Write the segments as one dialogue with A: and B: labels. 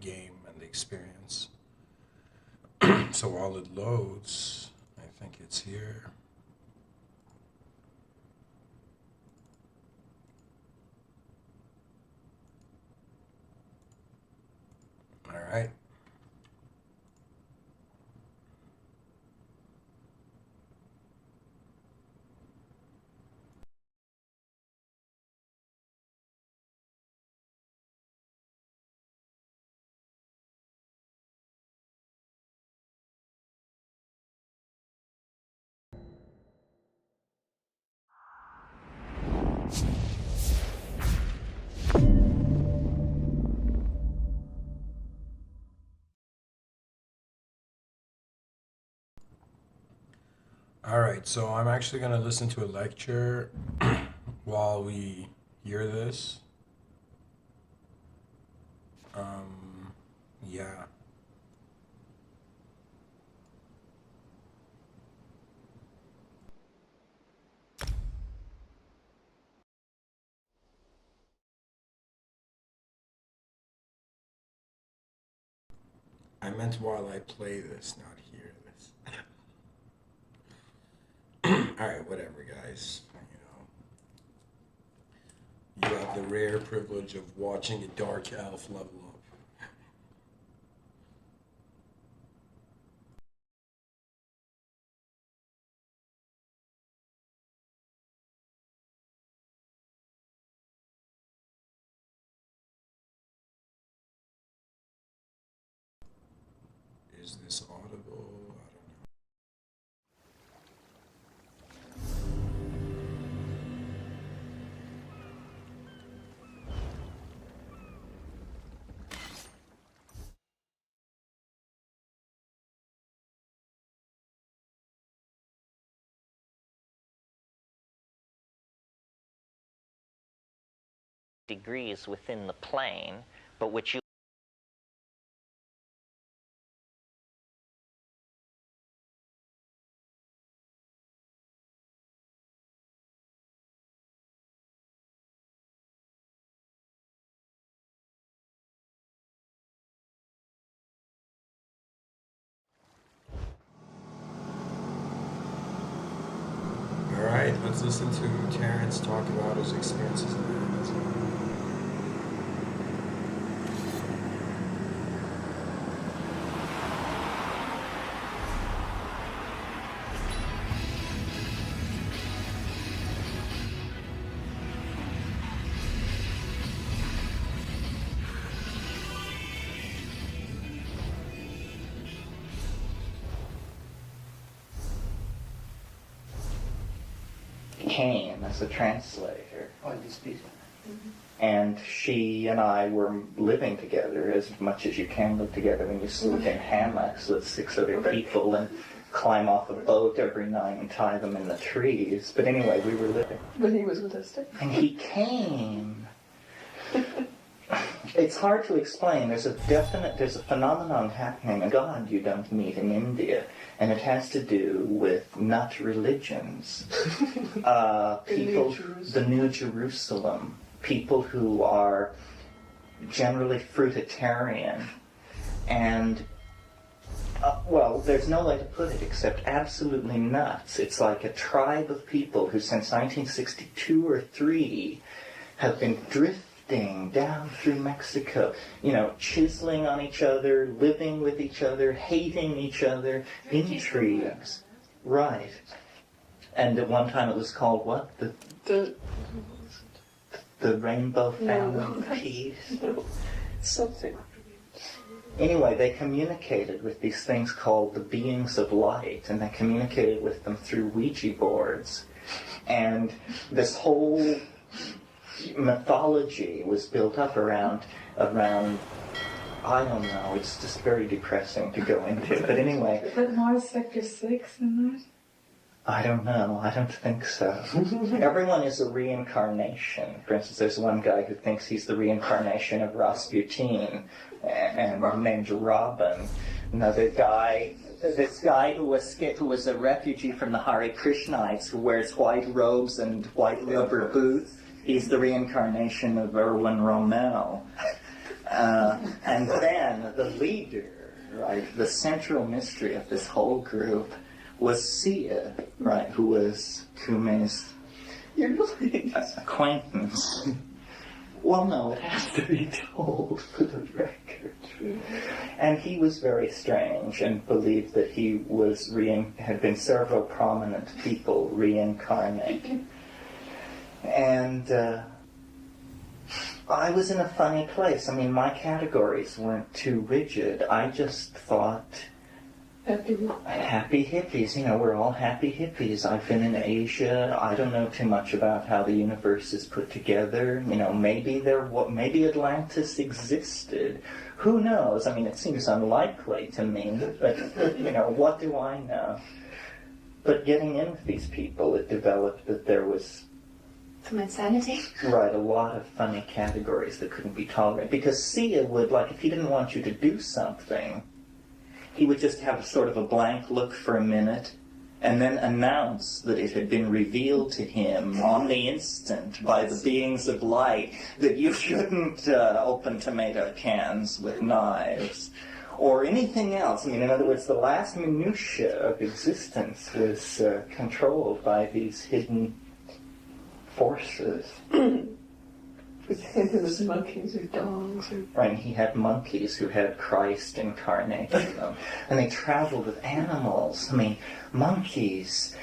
A: game and the experience. So while it loads, I think it's here. All right. All right, so I'm actually going to listen to a lecture while we hear this. Yeah. I meant while I play this, not hear this. All right, whatever, guys. You have the rare privilege of watching a dark elf level up. Is this audible? I don't know.
B: Degrees within the plane, but which you
A: All right, let's listen to Terrence talk about his experiences in that.
B: came as a translator.
C: Oh, you speak.
B: And she and I were living together as much as you can live together when you sleep in hammocks with 6 other people and climb off a boat every night and tie them in the trees. But anyway, we were living.
C: But he was autistic.
B: And he came. It's hard to explain. There's a phenomenon happening in God you don't meet in India, and it has to do with not religions. People, the New Jerusalem, people who are generally fruitarian, and well, there's no way to put it except absolutely nuts. It's like a tribe of people who since 1962 or 3 have been drifting down through Mexico, chiseling on each other, living with each other, hating each other, intrigues. Right. And at one time it was called what? The Rainbow Family Peace?
C: Something.
B: Anyway, they communicated with these things called the beings of light, and they communicated with them through Ouija boards. And this whole mythology was built up around I don't know, it's just very depressing to go into. But anyway.
D: Is that Mars Sector 6 in that?
B: I don't know, I don't think so. Everyone is a reincarnation. For instance, there's one guy who thinks he's the reincarnation of Rasputin, and named Robin. Another guy, this guy who was a refugee from the Hare Krishnites, who wears white robes and white rubber boots. He's the reincarnation of Erwin Rommel. And then the leader, right, the central mystery of this whole group was Sia, right, who was Kume's acquaintance. Well, no, it has to be told for the record. And he was very strange and believed that he was had been several prominent people reincarnated. And I was in a funny place. I mean, my categories weren't too rigid. I just thought happy hippies. You know, we're all happy hippies. I've been in Asia. I don't know too much about how the universe is put together. You know, maybe maybe Atlantis existed. Who knows? I mean, it seems unlikely to me. But you know, what do I know? But getting in with these people, it developed that there was
E: some insanity.
B: Right, a lot of funny categories that couldn't be tolerated. Because Sia would, like, if he didn't want you to do something, he would just have sort of a blank look for a minute and then announce that it had been revealed to him on the instant by the beings of light that you shouldn't open tomato cans with knives or anything else. I mean, in other words, the last minutiae of existence was controlled by these hidden forces.
C: There was monkeys or dogs or...
B: Right, and he had monkeys who had Christ incarnated in them. And they traveled with animals. I mean, monkeys,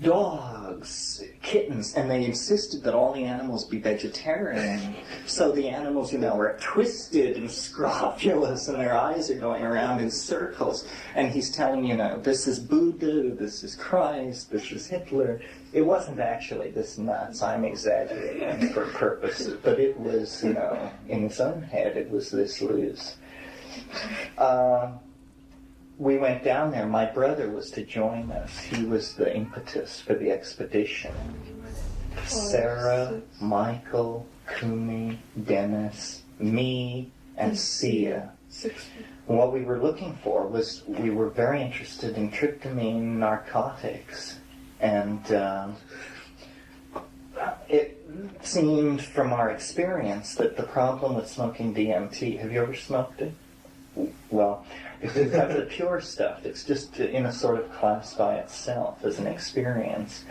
B: dogs, kittens, and they insisted that all the animals be vegetarian. So the animals, you know, are twisted and scrofulous, and their eyes are going around in circles. And he's telling, you know, this is Buddha, this is Christ, this is Hitler. It wasn't actually this nuts. I'm exaggerating for purposes, but it was, you know, in his own head, it was this loose. We went down there. My brother was to join us. He was the impetus for the expedition. Sarah, Michael, Kumi, Dennis, me, and Sia. What we were looking for was, we were very interested in tryptamine narcotics. And it seemed from our experience that the problem with smoking DMT, have you ever smoked it? Well, if you've got the pure stuff, it's just in a sort of class by itself as an experience.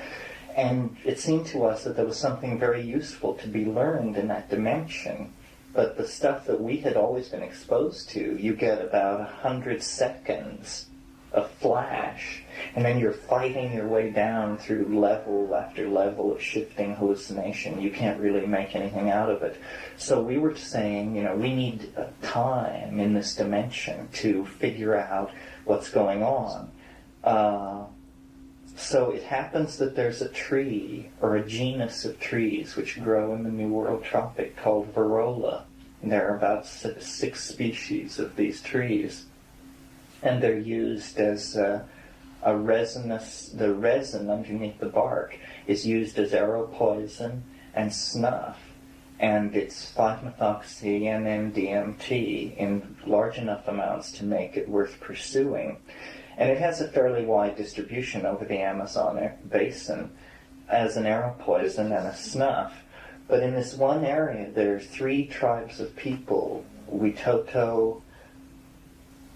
B: And it seemed to us that there was something very useful to be learned in that dimension. But the stuff that we had always been exposed to, you get about 100 seconds of flash, and then you're fighting your way down through level after level of shifting hallucination. You can't really make anything out of it. So we were saying, you know, we need time in this dimension to figure out what's going on. So it happens that there's a tree, or a genus of trees, which grow in the New World tropic called Varrola. And there are about 6 species of these trees. And they're used as a resinous, the resin underneath the bark is used as arrow poison and snuff. And it's 5-methoxy-NN-DMT in large enough amounts to make it worth pursuing. And it has a fairly wide distribution over the Amazon basin as an arrow poison and a snuff. But in this one area, there are 3 tribes of people, Witoto,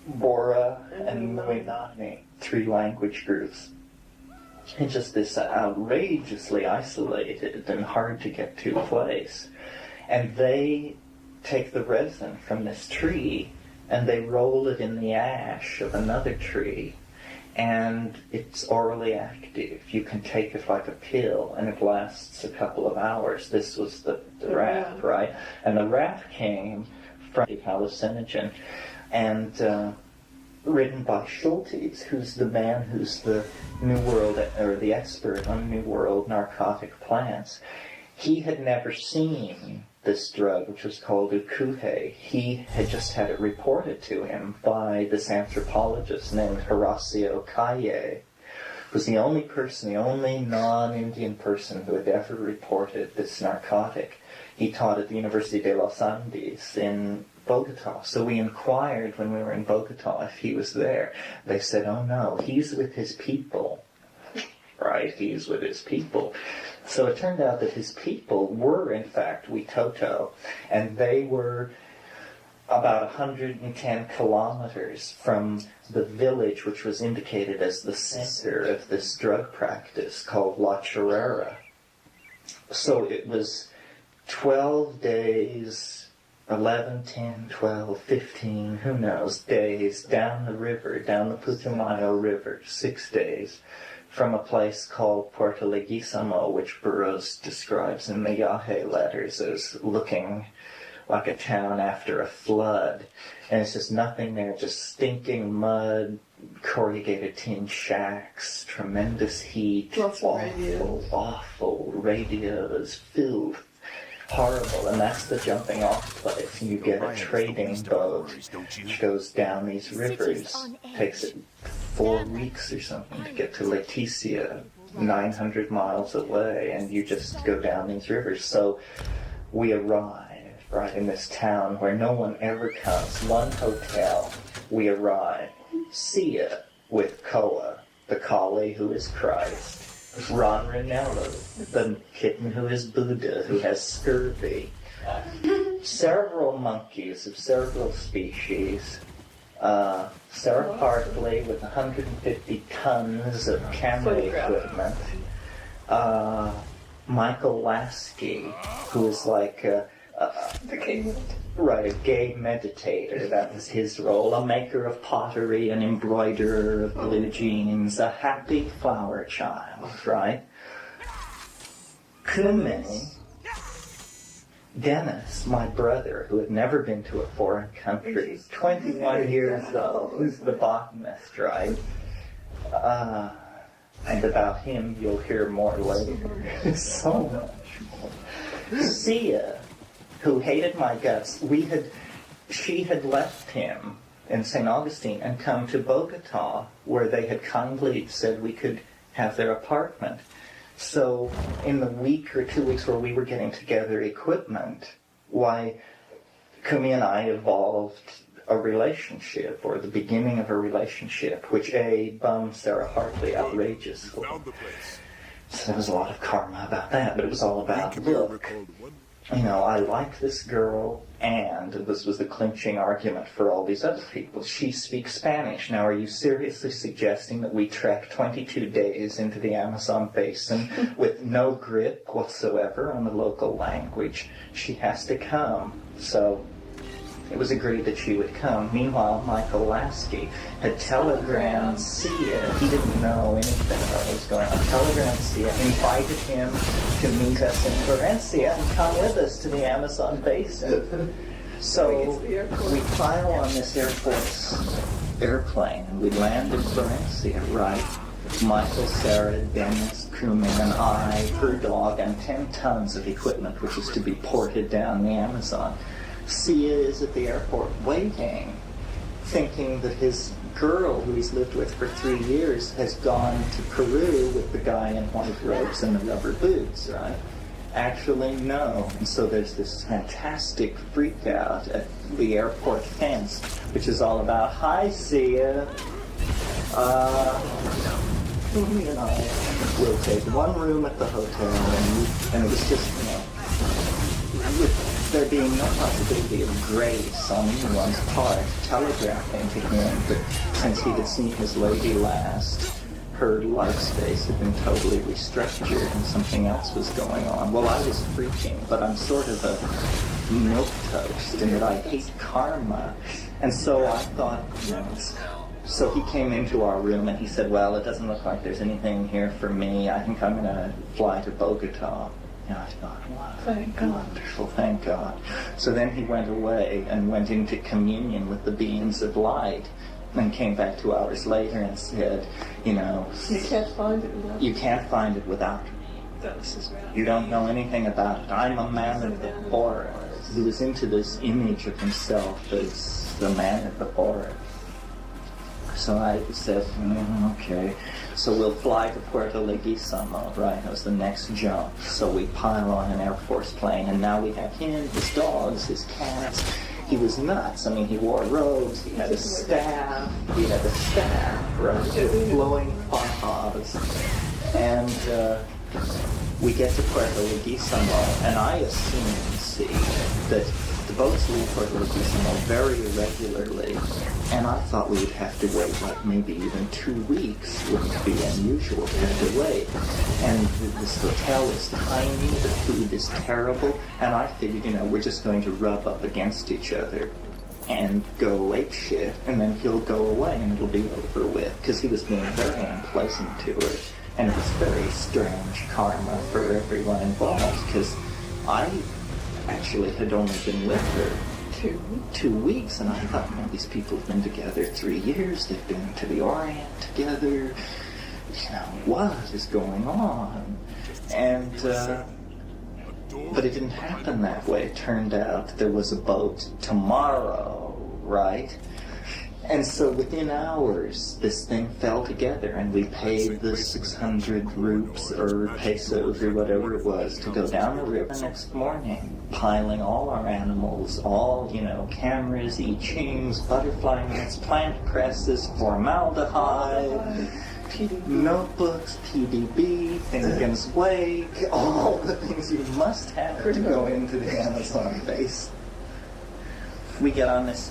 B: Bora, and Muinani, 3 language groups. It's just this outrageously isolated and hard to get to place. And they take the resin from this tree and they roll it in the ash of another tree, and it's orally active. You can take it like a pill, and it lasts a couple of hours. This was the rap, right? And the rap came from the hallucinogen, and written by Schultes, who's the man who's the New World, or the expert on New World narcotic plants. He had never seen this drug, which was called ukuhe. He had just had it reported to him by this anthropologist named Horacio Calle, who was the only person, the only non-Indian person who had ever reported this narcotic. He taught at the University de los Andes in Bogota. So we inquired when we were in Bogota if he was there. They said, oh no, he's with his people. Right, he's with his people. So it turned out that his people were, in fact, Witoto, and they were about 110 kilometers from the village which was indicated as the center of this drug practice called La Chorrera. So it was 12 days, 11, 10, 12, 15, who knows, days down the river, down the Putumayo River, 6 days, from a place called Puerto Leguizamo, which Burroughs describes in the Yahe letters as looking like a town after a flood. And it's just nothing there, just stinking mud, corrugated tin shacks, tremendous heat,
C: Lots of radios.
B: awful radios, filth, horrible. And that's the jumping off place. You get a trading boat which goes down these rivers. Takes it 4 weeks or something to get to Leticia, 900 miles away, and you just go down these rivers. So we arrive right in this town where no one ever comes. One hotel. We arrive. Sia with Koa, the collie who is Christ. Ron Ranello, the kitten who is Buddha, who has scurvy. Several monkeys of several species. Sarah Hartley with 150 tons of camera equipment. Michael Lasky, who is like a gay meditator. That was his role. A maker of pottery, an embroiderer of blue jeans, a happy flower child, right? Kume, Dennis, my brother, who had never been to a foreign country, 21 years old, who's the botanist, right? And about him you'll hear more later. So much more. Sia, who hated my guts, she had left him in St. Augustine and come to Bogota, where they had kindly said we could have their apartment. So in the week or 2 weeks where we were getting together equipment, why, Kumi and I evolved a relationship, or the beginning of a relationship, which bummed Sarah Hartley outrageously. So there was a lot of karma about that, but it was all about, look, I like this girl, and this was the clinching argument for all these other people. She speaks Spanish. Now, are you seriously suggesting that we trek 22 days into the Amazon basin with no grip whatsoever on the local language? She has to come. So it was agreed that she would come. Meanwhile, Michael Lasky had telegrammed Sia. He didn't know anything about what was going on. Telegrammed Sia, invited him to meet us in Florencia and come with us to the Amazon basin. So we pile on this Air Force airplane and we land in Florencia, right? Michael, Sarah, Dennis, Kumin, and I, her dog, and 10 tons of equipment which is to be ported down the Amazon. Sia is at the airport waiting, thinking that his girl, who he's lived with for 3 years, has gone to Peru with the guy in white robes and the rubber boots, right? Actually, no. And so there's this fantastic freak out at the airport fence, which is all about, hi, Sia. Kumi and I will take one room at the hotel, and it was just, with there being no possibility of grace on anyone's part, telegraphing to him that since he had seen his lady last, her life space had been totally restructured and something else was going on. Well, I was freaking, but I'm sort of a milquetoast in that I hate karma. And so I thought, so he came into our room and he said, well, it doesn't look like there's anything here for me. I think I'm going to fly to Bogota. And I thought, wow,
C: Thank God.
B: wonderful, thank God. So then he went away and went into communion with the beings of light and came back 2 hours later and said,
C: You can't find it without
B: you can't find it without me. You don't know anything about it. I'm a man of the forest. He was into this image of himself as the man of the forest. So I said, okay. So we'll fly to Puerto Leguizamo, right? That was the next jump. So we pile on an Air Force plane, and now we have him, his dogs, his cats. He was nuts. I mean, he wore robes, he had a staff, right? With flowing papas. And we get to Puerto Leguizamo, and I assume, that the boats leave for Lugissimo very irregularly, and I thought we would have to wait like maybe even 2 weeks. Wouldn't be unusual to have to wait. And this hotel is tiny, the food is terrible, and I figured, we're just going to rub up against each other and go ape shit, and then he'll go away and it'll be over with, because he was being very unpleasant to her, and it was very strange karma for everyone involved, because I actually had only been with her 2 weeks, and I thought, these people have been together 3 years, they've been to the Orient together, what is going on? And but it didn't happen that way. It turned out there was a boat tomorrow, right? And so within hours, this thing fell together, and we paid the 600 rupees or pesos or whatever it was to go down the river the next morning, piling all our animals, all, cameras, I Chings, butterfly nets, plant presses, formaldehyde, notebooks, PDB, Finnegan's Wake, all the things you must have to go into the Amazon base. We get on this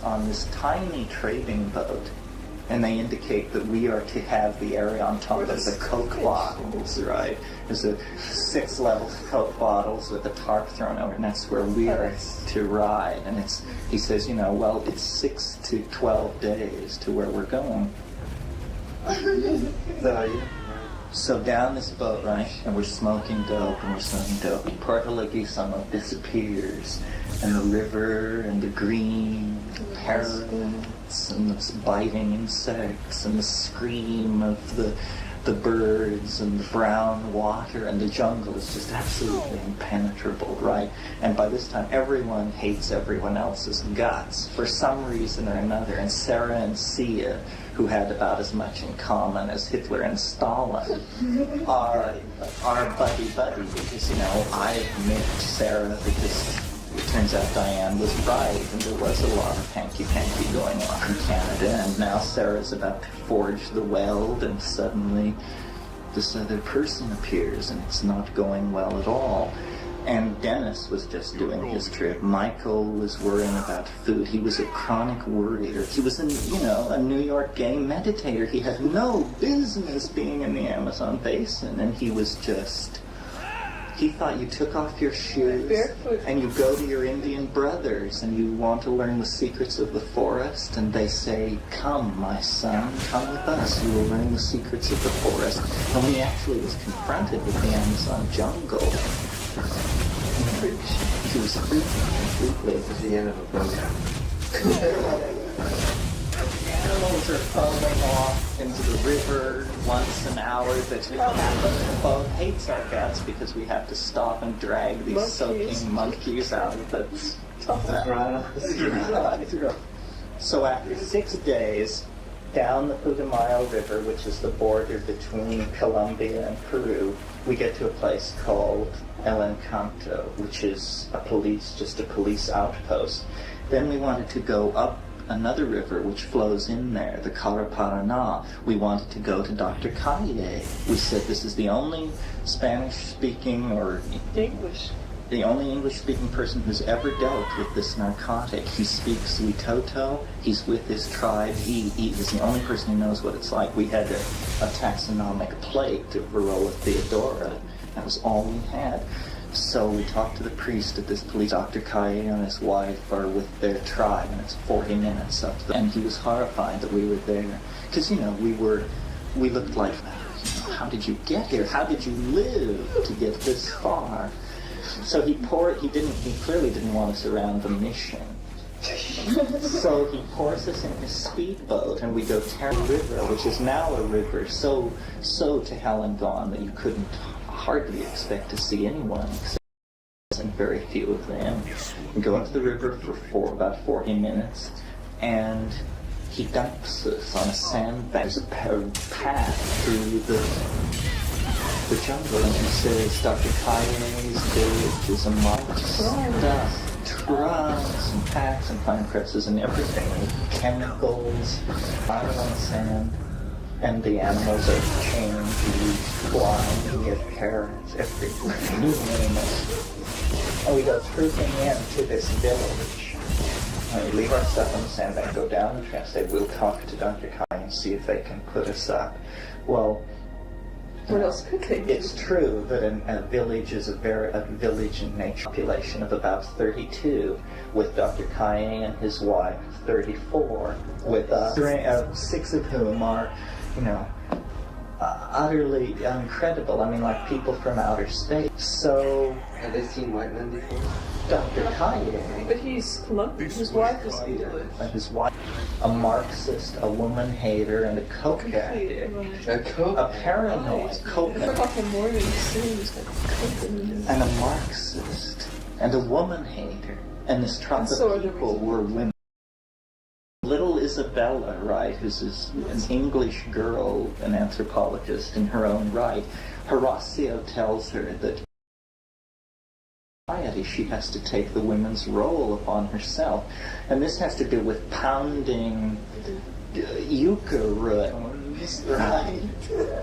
B: tiny trading boat, and they indicate that we are to have the area on top of the Coke bottles, right? There's 6 levels of Coke bottles with a tarp thrown over, and that's where we are to ride. And he says, it's 6 to 12 days to where we're going. So down this boat, right, and we're smoking dope, and Puerto Lugissimo disappears, and the river, and the green, the parrots, and the biting insects, and the scream of the birds, and the brown water, and the jungle is just absolutely impenetrable, right? And by this time, everyone hates everyone else's guts for some reason or another, and Sarah and Sia, who had about as much in common as Hitler and Stalin, are buddy-buddy, because, I met Sarah because it turns out Diane was right, and there was a lot of hanky-panky going on in Canada, and now Sarah's about to forge the weld, and suddenly this other person appears, and it's not going well at all. And Dennis was just doing his trip. Michael was worrying about food. He was a chronic worrier. He was a New York gay meditator. He had no business being in the Amazon basin, and he was just... He thought you took off your shoes and you go to your Indian brothers and you want to learn the secrets of the forest, and they say, "Come, my son, come with us. You will learn the secrets of the forest." And when he actually was confronted with the Amazon jungle, he was freaking completely at the end of a boat. Animals are falling off into the river once an hour. The boat hates our guts because we have to stop and drag these soaking monkeys out of the... So after 6 days, down the Putumayo River, which is the border between Colombia and Peru, we get to a place called El Encanto, which is just a police outpost. Then we wanted to go up another river which flows in there, the Caraparaná. We wanted to go to Dr. Calle. We said this is the only Spanish-speaking or
C: English.
B: The only English-speaking person who's ever dealt with this narcotic. He speaks Witoto. He's with his tribe. He is the only person who knows what it's like. We had a taxonomic plate of Varroa Theodora. That was all we had. So we talked to the priest at this police. Dr. Kaye and his wife are with their tribe, and it's 40 minutes up to them. And he was horrified that we were there. Because, we looked like, how did you get here? How did you live to get this far? So he clearly didn't want us around the mission. So he pours us in his speedboat, and we go Terra River, which is now a river so to hell and gone that you couldn't hardly expect to see anyone, and very few of them. We go into the river for about 40 minutes, and he dumps us on a sandbank. There's a path through the jungle, and he says, Dr. Kaye's village is among stuff, trucks and packs and pine presses and everything, chemicals, lying on the sand. And the animals are chained, flying, we have parrots, everything. And we go trooping into this village. we leave our stuff on the sandbank, go down the train, say, we'll talk to Dr. Kai and see if they can put us up. Well,
C: What else could they do?
B: it's true that a village is a village in nature population of about 32, with Dr. Kai and his wife 34, with 6 of whom are, utterly incredible. I mean, like people from outer space. So,
F: Have they seen white men before?
B: Dr. Kaye
C: But he's Colombian. His wife is English.
B: and his wife, a Marxist, a woman hater, and a coke addict.
F: A coke?
B: A paranoid coke
C: I
B: addict,
C: forgot the morning series like cooking.
B: and a Marxist, and a woman hater. And this tribe
C: So are
B: of
C: the
B: people
C: reasons.
B: were women. Little Isabella, right, who's an English girl, an anthropologist in her own right, Horacio tells her that she has to take the women's role upon herself. And this has to do with pounding yucca roots, right?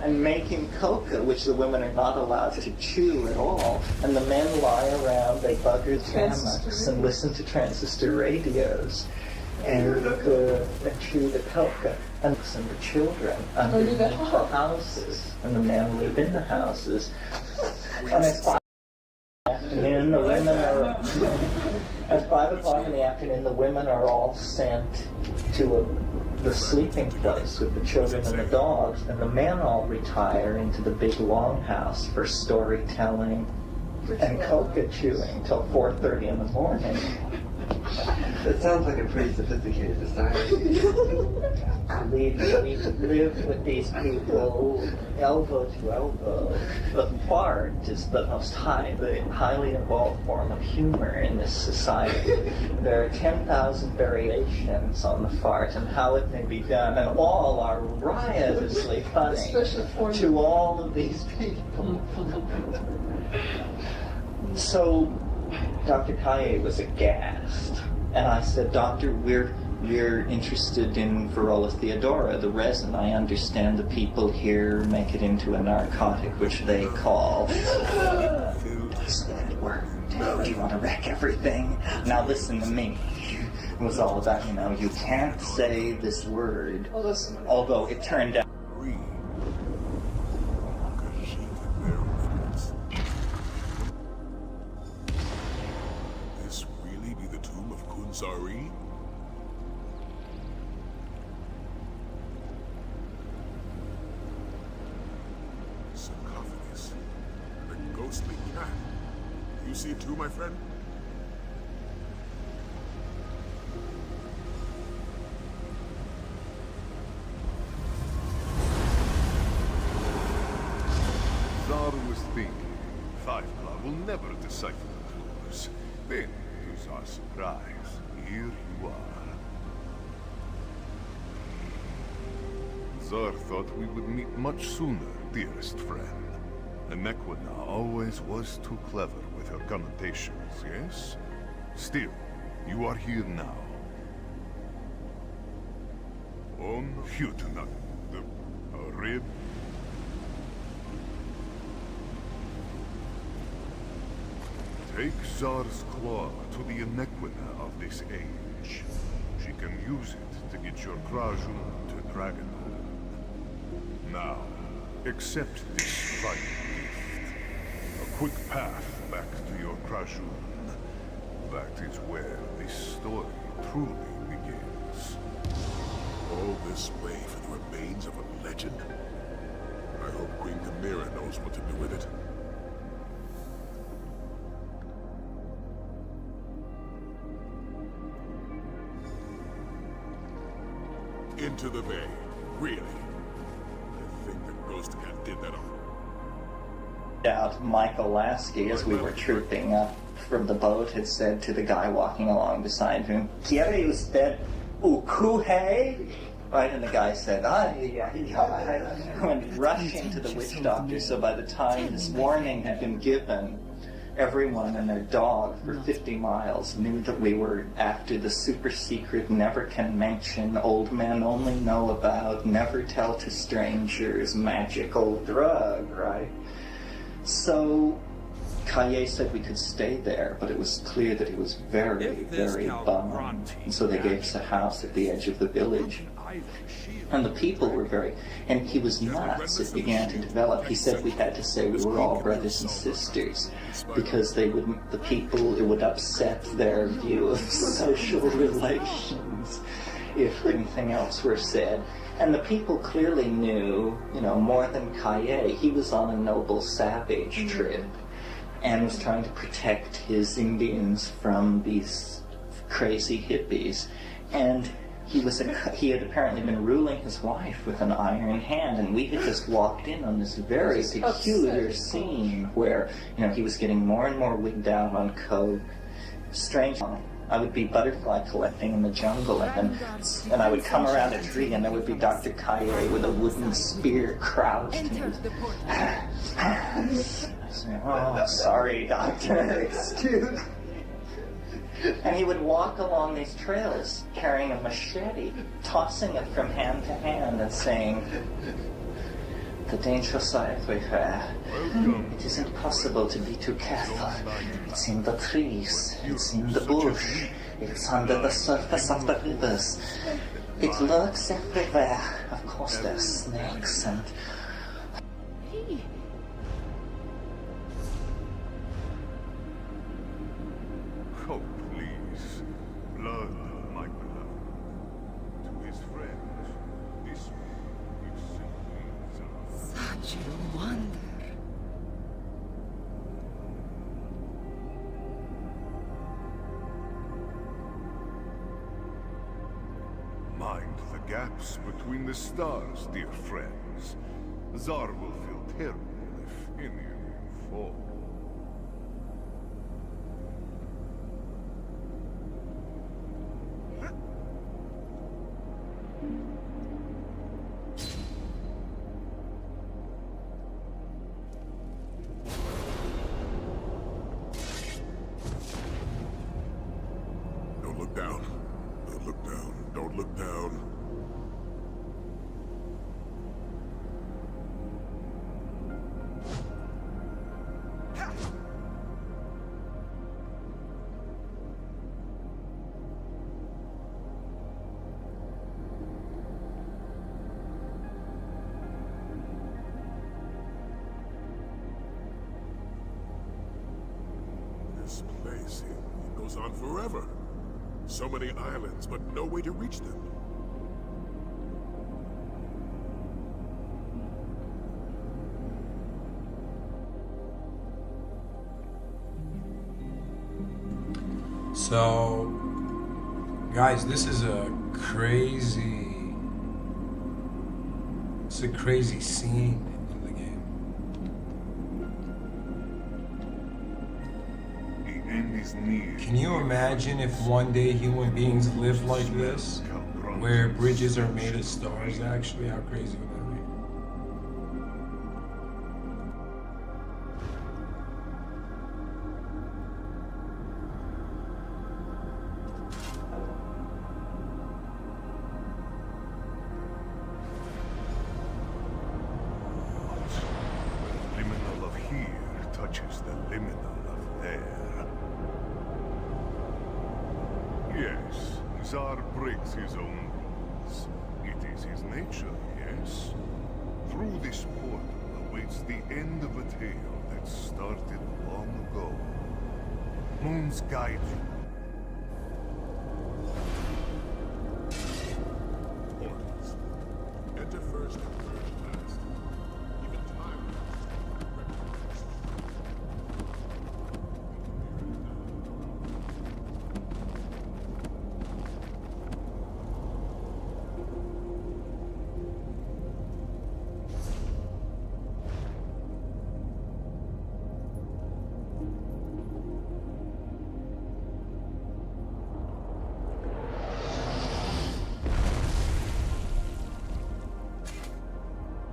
B: And making coca, which the women are not allowed to chew at all. And the men lie around, they bugger hammocks and listen to transistor radios. And chew the coca and the children underneath the houses, and the men live in the houses. And it's 5 in the afternoon, the women are at 5 o'clock in the afternoon, the women are all sent to the sleeping place with the children and the dogs, and the men all retire into the big longhouse for storytelling and coca chewing till 4:30 in the morning.
F: That sounds like a pretty sophisticated society.
B: Believe me, we've lived with these people elbow to elbow. The fart is the most highly evolved form of humor in this society. There are 10,000 variations on the fart and how it may be done, and all are riotously funny
C: Especially for
B: to all of these people. So Dr. Kaye was aghast, and I said, Doctor, we're interested in Varroa theodora, the resin. I understand the people here make it into a narcotic, which they call... What's that word? Do you want to wreck everything? Now listen to me. It was all about, you can't say this word, although it turned out...
G: This really be the tomb of Kunsari? Sarcophagus. The ghostly cat. You see it too, my friend?
H: Zar was thinking, Fifeclaw will never decipher the clues. Then, to Zar's surprise, here you are. Zar thought we would meet much sooner, dearest friend. Anequina always was too clever with her connotations, yes? Still, you are here now. On Hutna, the rib. Take Zar's claw to the Anequina of this age. She can use it to get your Krajun to Dragonhood. Now, accept this final gift. A quick path back to your Krajun. That is where this story truly begins.
G: All this way for the remains of a legend? I hope Queen Chimera knows what to do with it. Into the bay. Really? I think the ghost cat did that on
B: Out Michael Lasky, as we were trooping up from the boat, had said to the guy walking along beside him, "Quiere usted ukuhe?" Right, and the guy said, "Ay, ay, ay," went rushing to the witch doctor. So by the time this warning had been given, everyone and their dog for 50 miles knew that we were after the super secret, never can mention, old men only know about, never tell to strangers, magical drug, right? So Kaye said we could stay there, but it was clear that he was very, very bummed. And so they gave us a house at the edge of the village. And the people were very... And he was nuts. It began to develop. He said we had to say we were all brothers and sisters because it would upset their view of social relations if anything else were said. And the people clearly knew, more than Kaye. He was on a noble savage trip and was trying to protect his Indians from these crazy hippies. And he had apparently been ruling his wife with an iron hand, and we had just walked in on this very peculiar scene where, he was getting more and more wigged out on coke. Strange. I would be butterfly collecting in the jungle, and I would come around a tree, and there would be Dr. Kaye with a wooden spear crouched. Oh, sorry, doctor. Excuse. And he would walk along these trails carrying a machete, tossing it from hand to hand and saying, "The dangers are everywhere. It is impossible to be too careful. It's in the trees, it's in the bush, it's under the surface of the rivers. It lurks everywhere. Of course there's snakes and..."
H: Oh, please. Blood, my beloved. To his friends, this is simply
I: Such a wonder.
H: Mind the gaps between the stars, dear friends. Zar will feel terrible if any of you fall.
G: Don't look down. Don't look down. Don't look down. This place, it goes on forever. So many islands, but no way to reach them.
A: So, guys, this is a crazy... It's a crazy scene in the game.
H: The end is near.
A: Can you imagine if one day human beings lived like this? Where bridges are made of stars, actually? How crazy would that be?
H: The liminal of here touches the liminal of there. Yes, Zar breaks his own rules. It is his nature, yes? Through this portal awaits the end of a tale that started long ago. Moons guide you.
G: Portals. Enter first and merge last. Even time.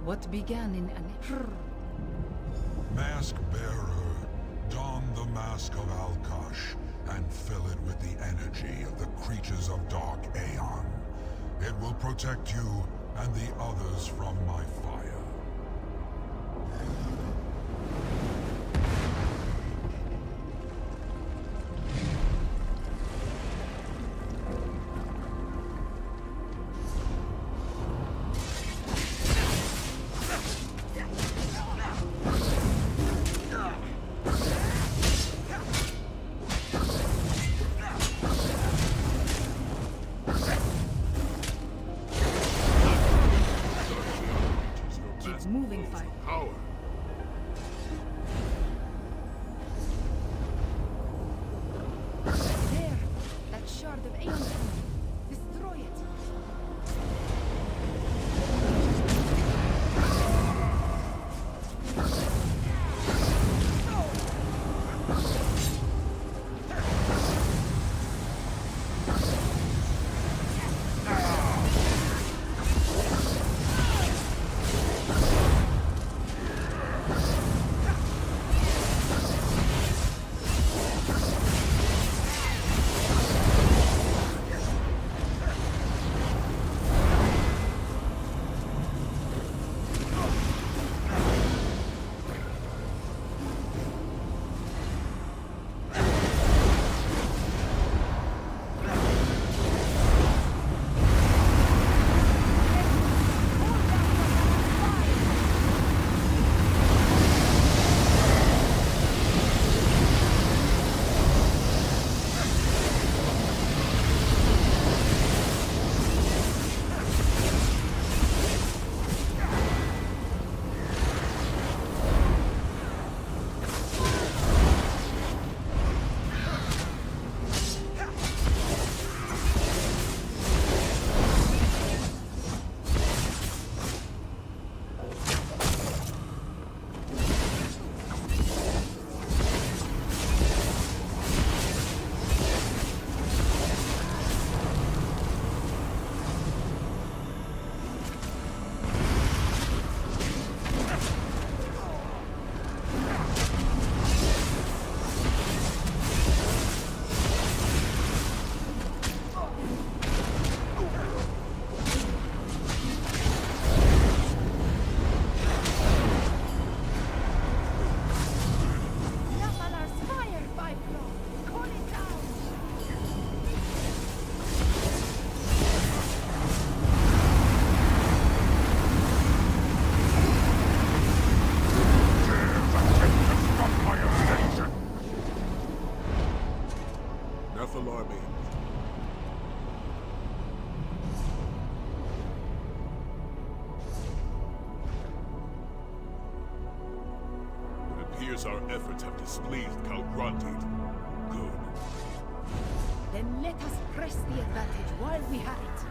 I: What began in an...
J: Mask bearer, don the mask of Alkash and fill it with the energy of the creatures of Dark Aeon. It will protect you and the others from my fire.
G: guess our efforts have displeased Calgrantid. Good.
I: Then let us press the advantage while we have it.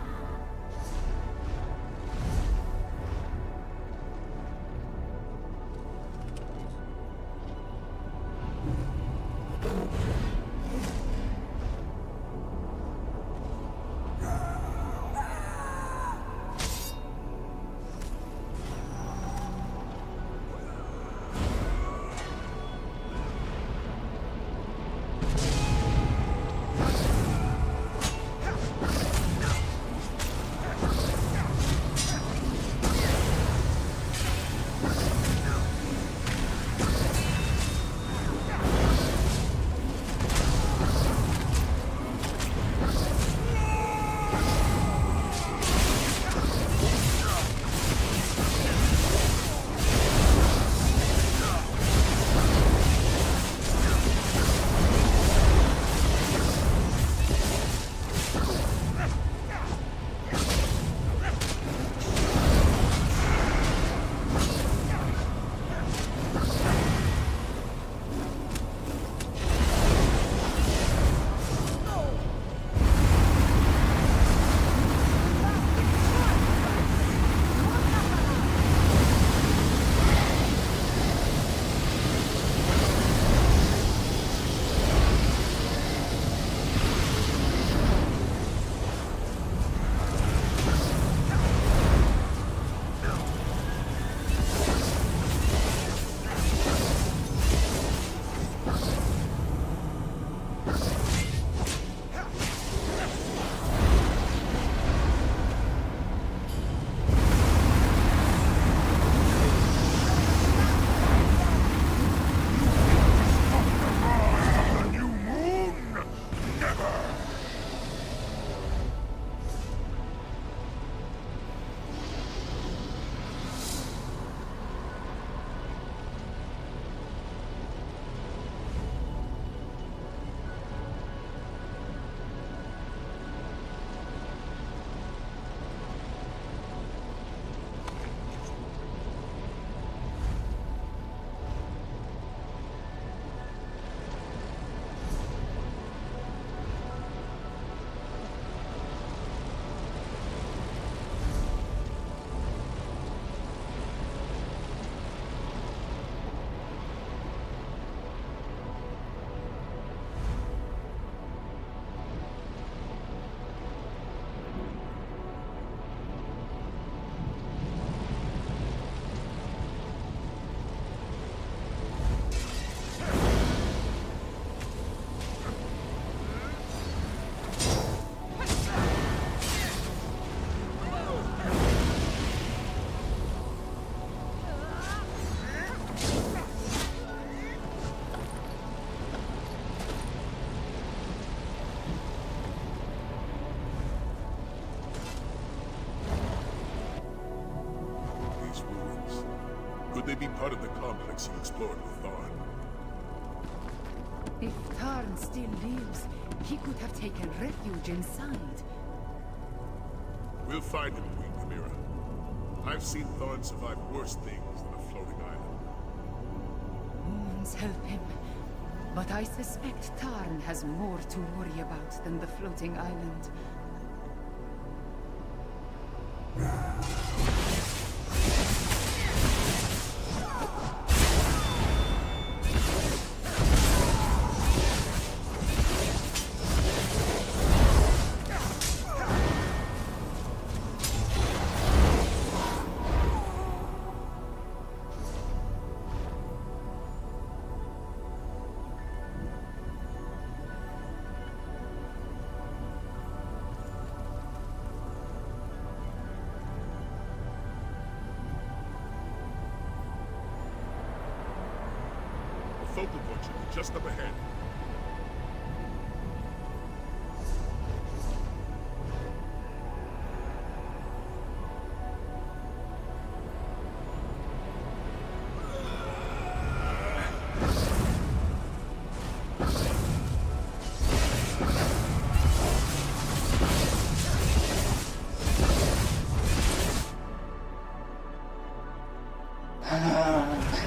G: Could they be part of the complex you explored with Tharn?
I: If Tarn still lives, he could have taken refuge inside.
G: We'll find him, Queen Chimera. I've seen Tharn survive worse things than a floating island.
I: Moons help him, but I suspect Tarn has more to worry about than the floating island.
G: Focal point should be just up ahead.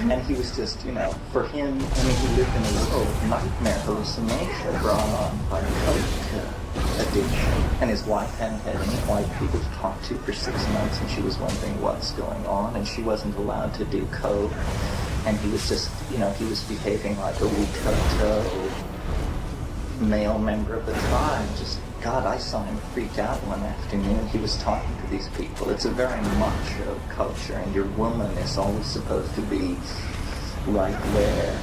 B: And he was just, you know, for him, I mean, he lived in a world of nightmare hallucination brought on by coke addiction. And his wife hadn't had any white people to talk to for 6 months, and she was wondering what's going on, and she wasn't allowed to do coke. And he was just, you know, he was behaving like a Witoto male member of the tribe. Just, God, I saw him freak out one afternoon. He was talking to these people. It's a very macho culture, and your woman is always supposed to be right there.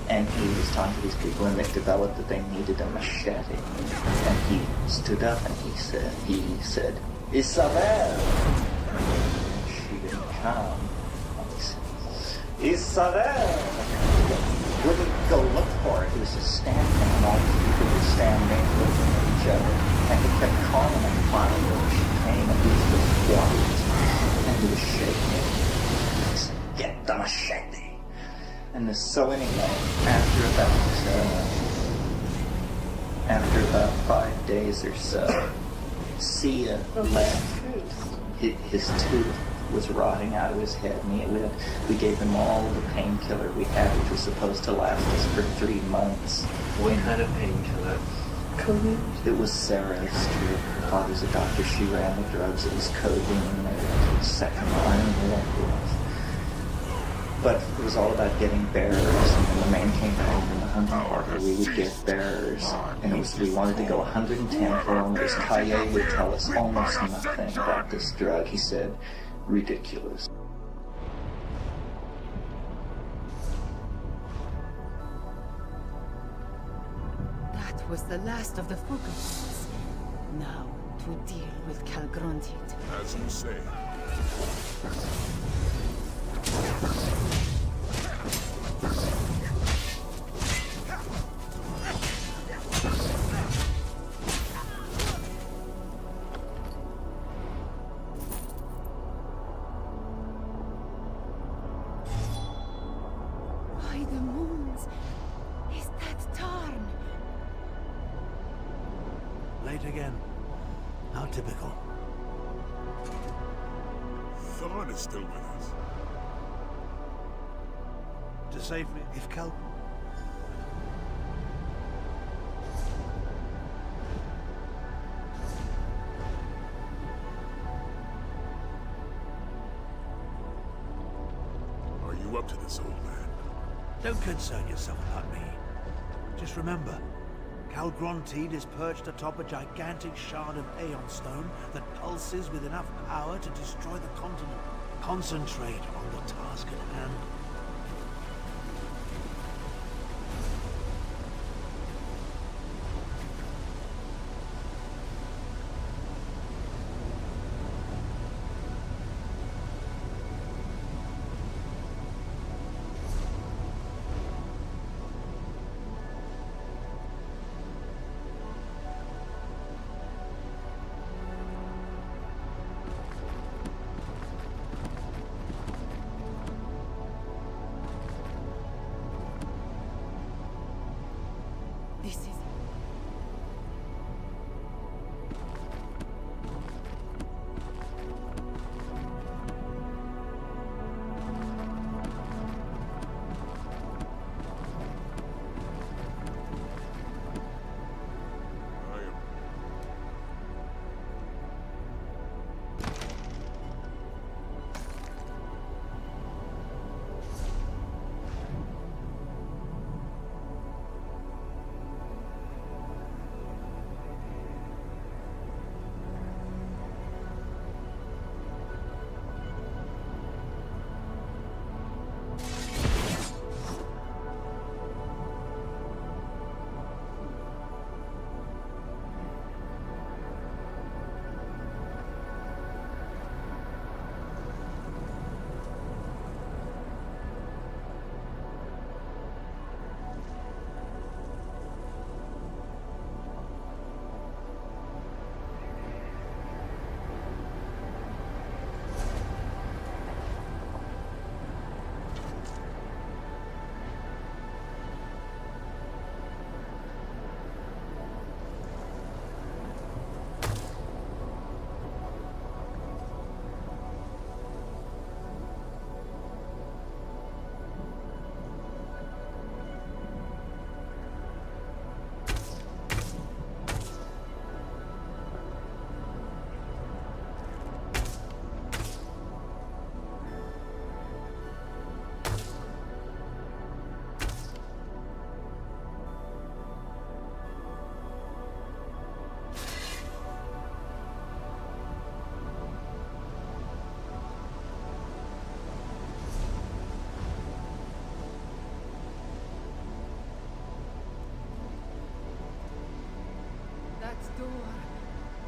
B: And he was talking to these people, and they developed that they needed a machete. And he stood up and he said, Isabel! And she didn't come. And he said, Isabel! Wouldn't go look for it. He was just standing, and all these people were standing looking at each other. And he kept calling and finding her when she came, and he was just white. And he was shaking. He said, get the machete! And so anyway, after about 5 days or so, Sia left. His tooth was rotting out of his head, and we gave him all the painkiller we had, which was supposed to last us for 3 months.
F: What kind of painkiller?
C: Codeine?
B: It was Sarah's. Her father's a doctor. She ran the drugs. It was codeine. It was second line. I don't know what it was. But it was all about getting bearers, and when the man came home from the hunting party, we would get bearers, and we wanted to go 110 kilometers. Kaye would tell us almost nothing about this drug. He said, ridiculous.
I: That was the last of the focuses. Now, to deal with Calgrontit.
G: As you say.
I: By the moons, is that Tarn?
K: Late again. How typical.
G: Thorn is still with us.
K: To save me, if Cal...
G: Are you up to this, old man?
K: Don't concern yourself about me. Just remember, Calgrontit is perched atop a gigantic shard of Aeon Stone that pulses with enough power to destroy the continent. Concentrate on the task at hand.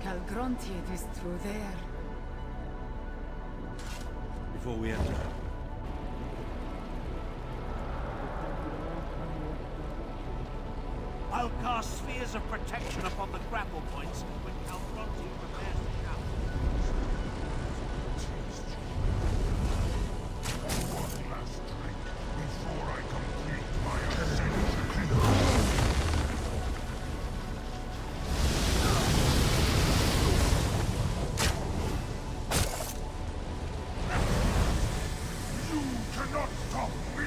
I: Calgrontiid is through there.
K: Before we enter, I'll cast spheres of protection upon the grapple points when Calgrontiid prepares to shout.
J: One last drink before I complete my ascension. You cannot stop me!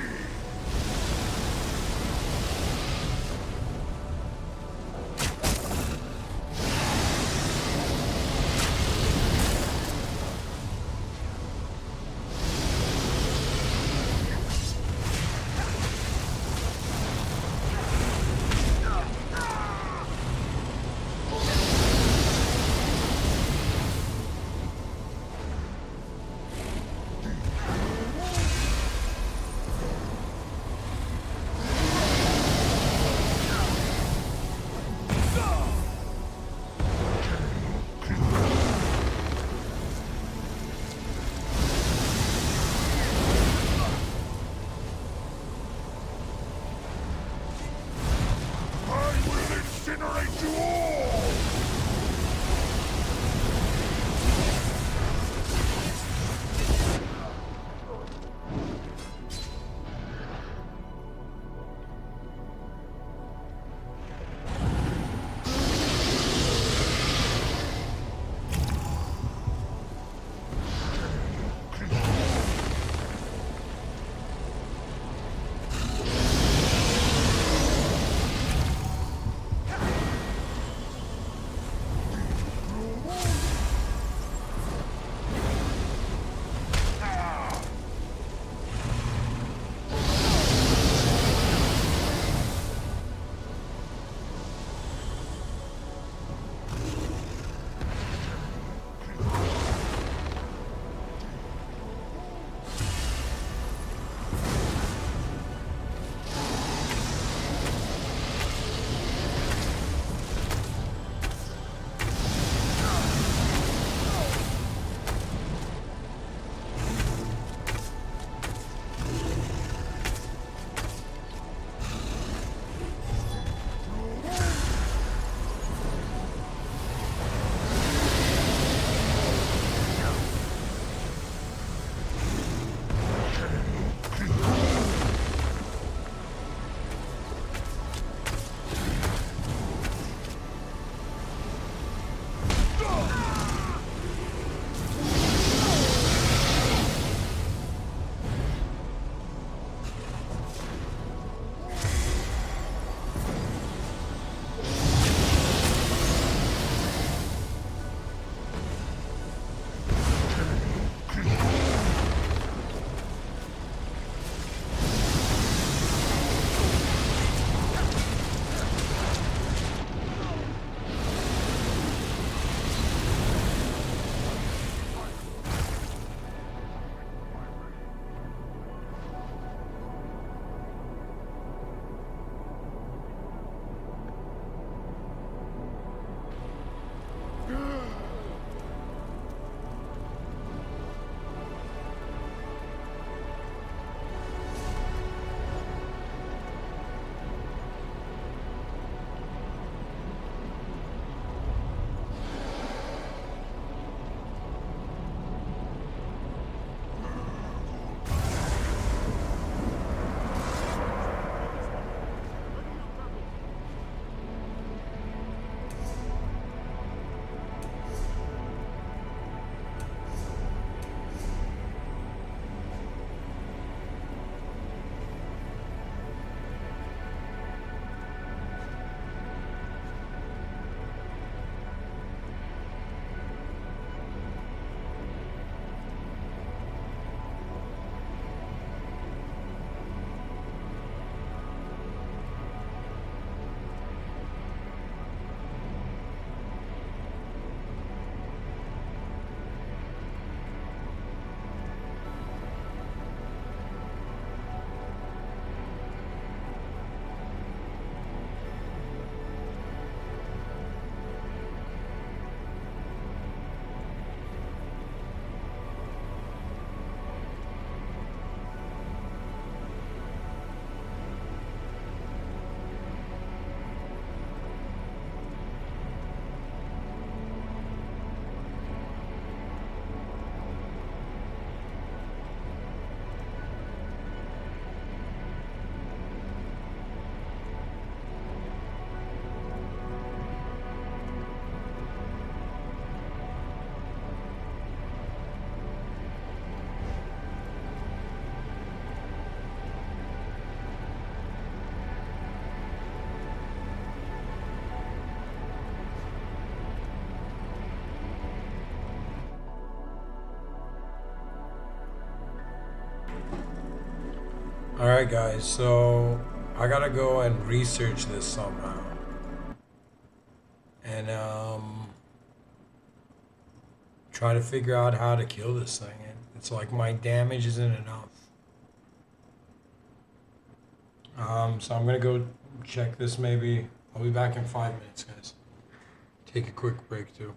A: Alright guys, so I gotta go and research this somehow. And try to figure out how to kill this thing. It's like my damage isn't enough. So I'm gonna go check this maybe. I'll be back in 5 minutes, guys. Take a quick break too.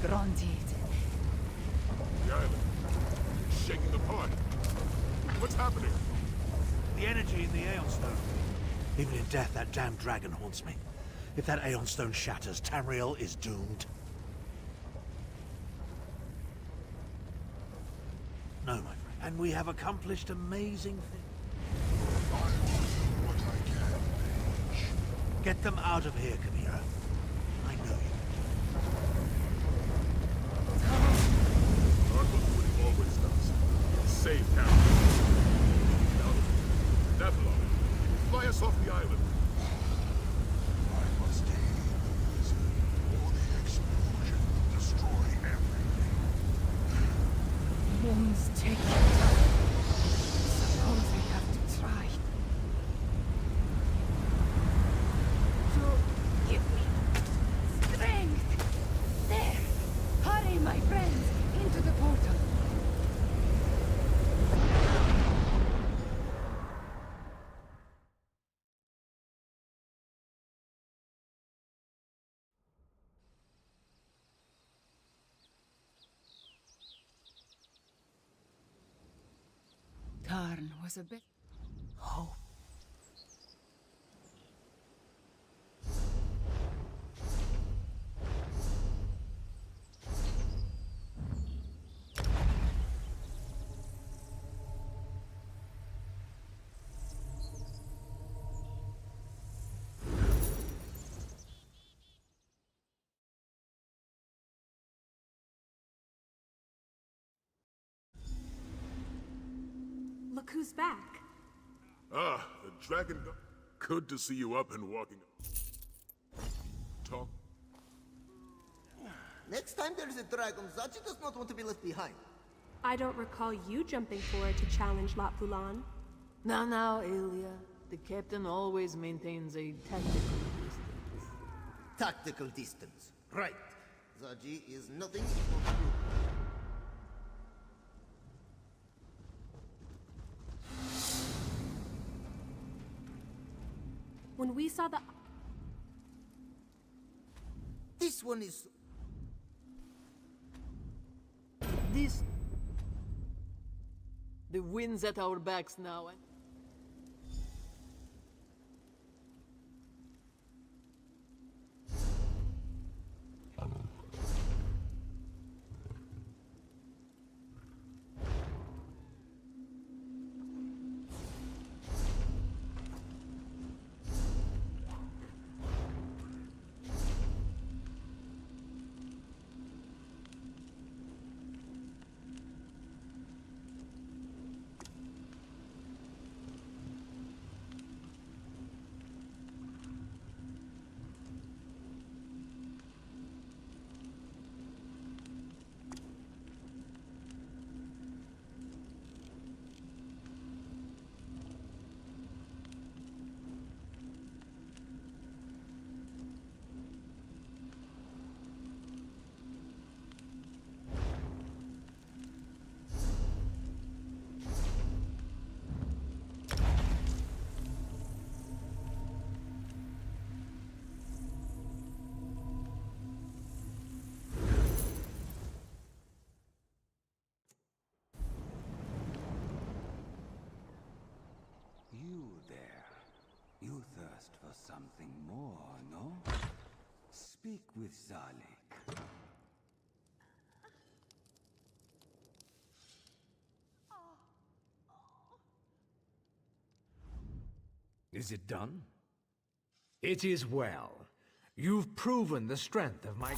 I: Granted.
G: The island. It's shaking apart. What's happening?
K: The energy in the Aeon Stone. Even in death, that damned dragon haunts me. If that Aeon Stone shatters, Tamriel is doomed. No, my friend. And we have accomplished amazing things.
J: I will do what I can, Mage.
K: Get them out of here, Chimera. I know you.
G: Lord will do what he always does. Save Town. Now, Nephilim, fly us off the island.
J: I must aid the wizard, or the explosion will destroy everything.
I: Moons take time. Suppose we have to try. So, give me strength. There. Hurry, my friends, into the portal. Tarn was a bit...
K: Oh.
L: Look who's back.
G: Ah, the dragon. Good to see you up and walking. Talk.
M: Next time there's a dragon, Zaji does not want to be left behind.
L: I don't recall you jumping forward to challenge Lat Fulan.
N: Now, Ilya. The captain always maintains a tactical distance.
M: Tactical distance. Right. Zaji is nothing if not true.
L: When we saw the...
M: This one is...
N: This... The wind's at our backs now, and...
O: You there. You thirst for something more, no? Speak with Zalik.
P: Is it done? It is well. You've proven the strength of my...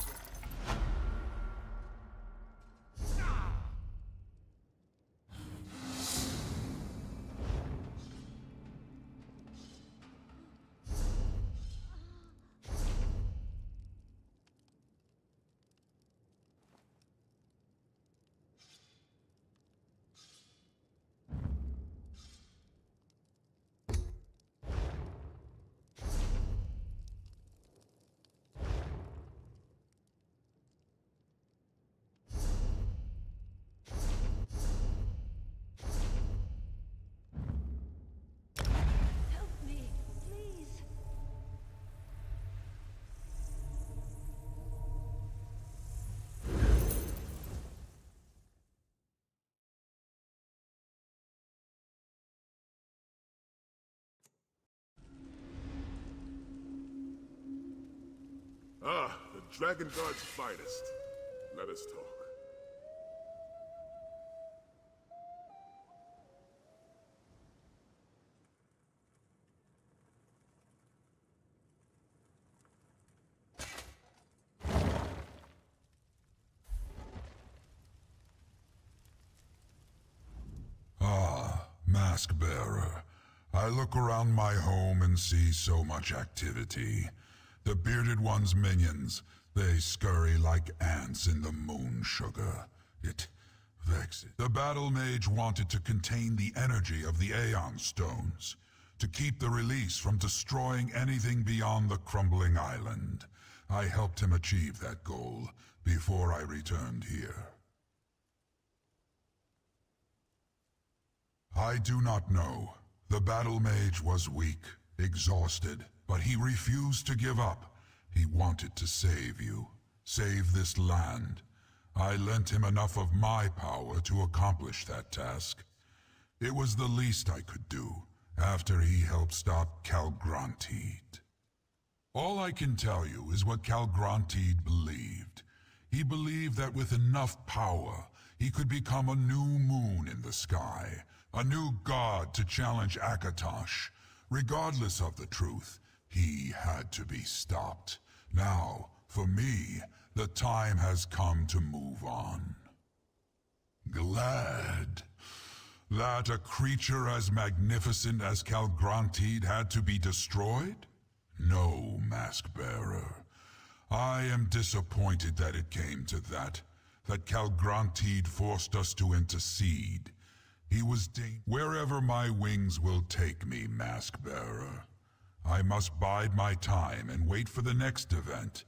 G: Dragon Guard's finest. Let us talk.
J: Ah, Mask Bearer. I look around my home and see so much activity. The Bearded One's minions, they scurry like ants in the moon sugar. It vexes. The Battle Mage wanted to contain the energy of the Aeon Stones, to keep the release from destroying anything beyond the crumbling island. I helped him achieve that goal before I returned here. I do not know. The Battle Mage was weak, exhausted, but he refused to give up. He wanted to save you, save this land. I lent him enough of my power to accomplish that task. It was the least I could do, after he helped stop Calgrantid. All I can tell you is what Calgrantid believed. He believed that with enough power, he could become a new moon in the sky, a new god to challenge Akatosh. Regardless of the truth, he had to be stopped. Now, for me, the time has come to move on. Glad that a creature as magnificent as Calgrantid had to be destroyed? No, Mask Bearer. I am disappointed that it came to that Calgrantid forced us to intercede. He was wherever my wings will take me, Mask Bearer. I must bide my time and wait for the next event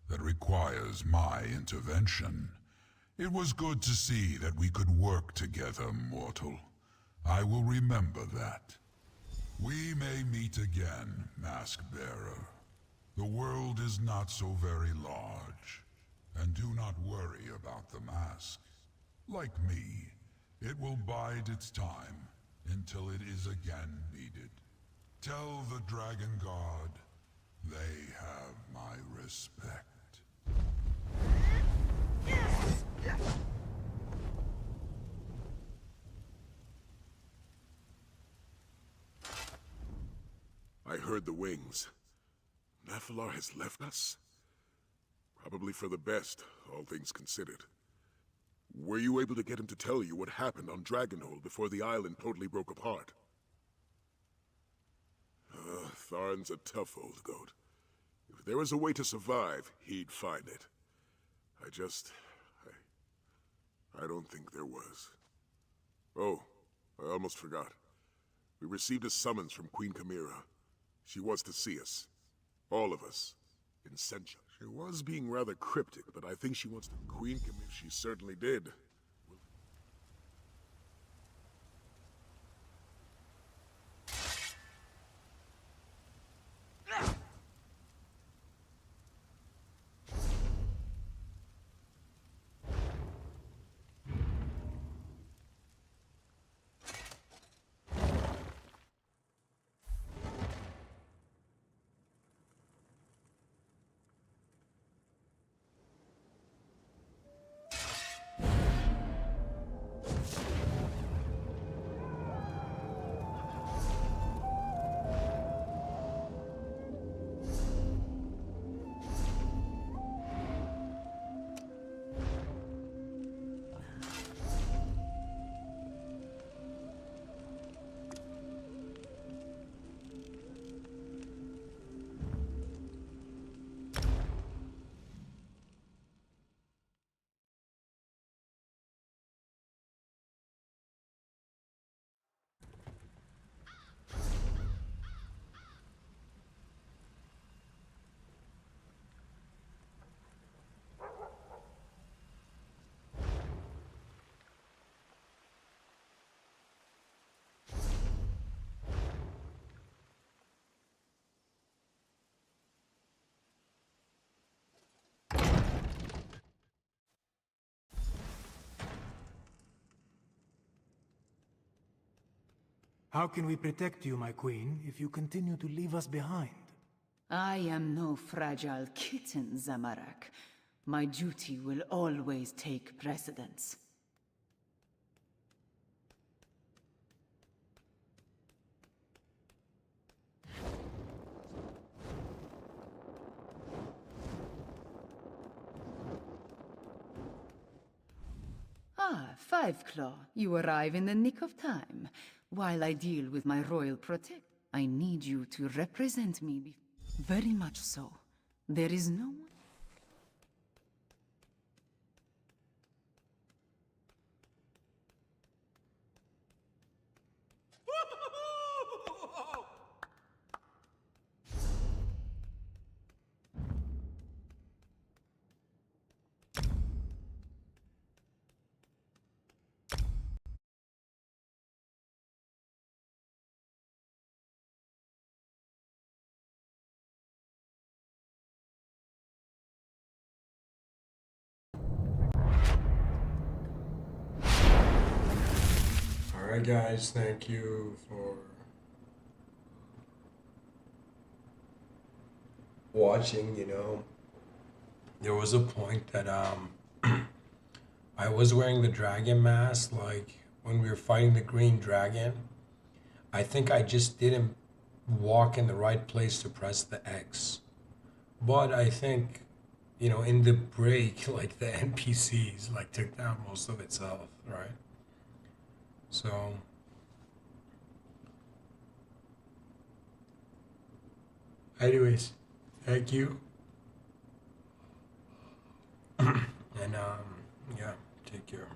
J: that requires my intervention. It was good to see that we could work together, mortal. I will remember that. We may meet again, Mask Bearer. The world is not so very large, and do not worry about the mask. Like me, it will bide its time until it is again needed. Tell the Dragon Guard they have my respect.
G: I heard the wings. Nephilar has left us? Probably for the best, all things considered. Were you able to get him to tell you what happened on Dragonhold before the island totally broke apart? Tharn's a tough old goat. If there was a way to survive, he'd find it. I don't think there was. Oh, I almost forgot. We received a summons from Queen Chimera. She wants to see us. All of us. In Sencha. She was being rather cryptic, but I think she wants to... Queen Chimera, she certainly did.
K: How can we protect you, my queen, if you continue to leave us behind?
I: I am no fragile kitten, Zamarak. My duty will always take precedence. Ah, Five Claw, you arrive in the nick of time. While I deal with my royal protect, I need you to represent me. Very much so. There is no one.
A: Alright guys, thank you for watching, you know. There was a point that I was wearing the dragon mask, like when we were fighting the green dragon. I think I just didn't walk in the right place to press the X. But I think, you know, in the break, like the NPCs like took down most of itself, right? So anyways, thank you. And yeah, take care.